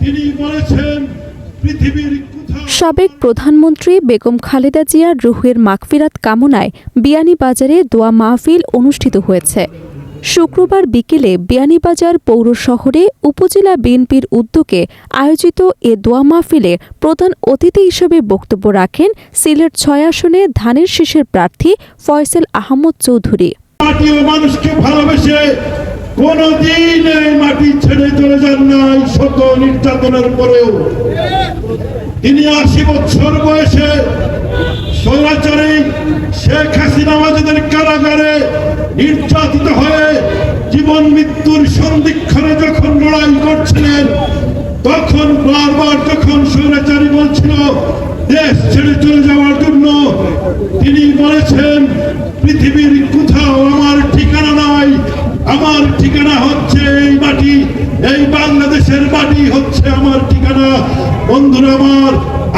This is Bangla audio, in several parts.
তিনি বলেছেন পৃথিবীর সাবেক প্রধানমন্ত্রী বেগম খালেদা জিয়ার রুহের মাগফিরাত কামনায় বিয়ানীবাজারে দোয়া মাহফিল অনুষ্ঠিত হয়েছে। শুক্রবার বিকেলে বিয়ানীবাজার পৌর শহরে উপজেলা বিএনপির উদ্যোগে আয়োজিত এ দোয়া মাহফিলে প্রধান অতিথি হিসেবে বক্তব্য রাখেন সিলেট ৬ আসনে ধানের শীষের প্রার্থী ফয়সাল আহমদ চৌধুরী। মাটি ও মানুষকে ভালোবেসে কোনদিন এই মাটি ছেড়ে চলে যান নাই শত নির্যাতনের পরেও। তিনি ৮০ বছর বয়সে স্বৈরাচারী শেখ হাসিনা আমাদের কারাগারে নির্যাতিত হয়ে জীবন মৃত্যুর সন্ধিক্ষণে যখন লড়াই করছিলেন, তখন বারবার যখন স্বৈরাচারী বলছিল দেশ ছেড়ে চলে যাওয়ার জন্য, তিনি বলেছেন পৃথিবীর কোথাও আমার ঠিকানা নাই, আমার ঠিকানা হচ্ছে এই মাটি, এই বাংলাদেশের মাটি হচ্ছে আমার ঠিকানা। বন্ধুরা আমার,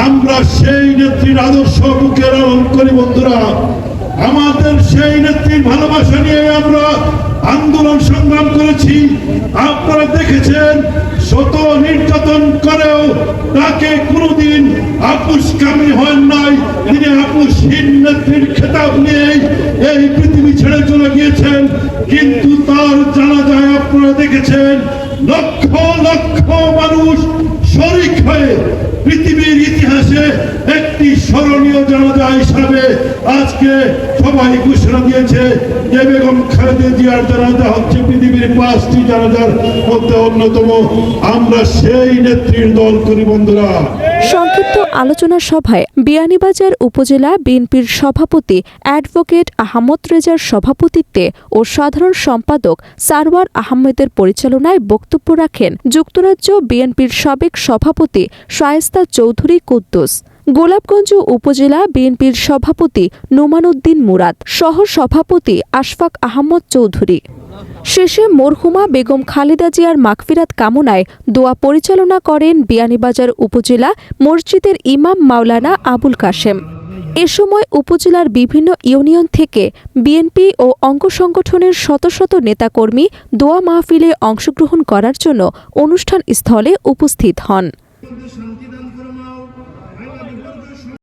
আমরা সেই নেত্রীর আদর্শ বুকে লালন করি। বন্ধুরা, আমাদের সেই নেত্রীর ভালোবাসা নিয়ে আমরা আন্দোলন সংগ্রাম করেছি। আপনারা দেখেছেন শত নির্যাতন করেও তাকে কোনোদিন আপুসকামী হন নাই। তিনি আপুসহীন নেত্রীর খেতাব নিয়েই এই পৃথিবী ছেড়ে চলে গিয়েছেন। কিন্তু তার জানাজায় আপনারা দেখেছেন লক্ষ লক্ষ মানুষ শরীক হয়ে পৃথিবীর ইতিহাসে একটি স্মরণীয় জানাজা হিসাবে আজকে সবাই ঘোষণা দিয়েছে যে বেগম খালেদা জিয়ার জানাজা হচ্ছে পৃথিবীর 5টি জানাজার মধ্যে অন্যতম। আমরা সেই নেত্রীর দল করি। বন্ধুরা, সংক্ষিপ্ত আলোচনা সভায় বিয়ানীবাজার উপজেলা বিএনপির সভাপতি অ্যাডভোকেট আহমদ রেজার সভাপতিত্বে ও সাধারণ সম্পাদক সারওয়ার আহমেদের পরিচালনায় বক্তব্য রাখেন যুক্তরাজ্য বিএনপির সাবেক সভাপতি শায়েস্তা চৌধুরী কুদ্দুস, গোলাপগঞ্জ উপজেলা বিএনপির সভাপতি নোমান উদ্দিন মুরাদ, সহ সভাপতি আশফাক আহমদ চৌধুরী। শেষে মরহুমা বেগম খালেদা জিয়ার মাগফিরাত কামনায় দোয়া পরিচালনা করেন বিয়ানীবাজার উপজেলা মসজিদের ইমাম মাওলানা আবুল কাশেম। এ সময় উপজেলার বিভিন্ন ইউনিয়ন থেকে বিএনপি ও অঙ্গ সংগঠনের শত শত নেতাকর্মী দোয়া মাহফিলে অংশগ্রহণ করার জন্য অনুষ্ঠান স্থলে উপস্থিত হন।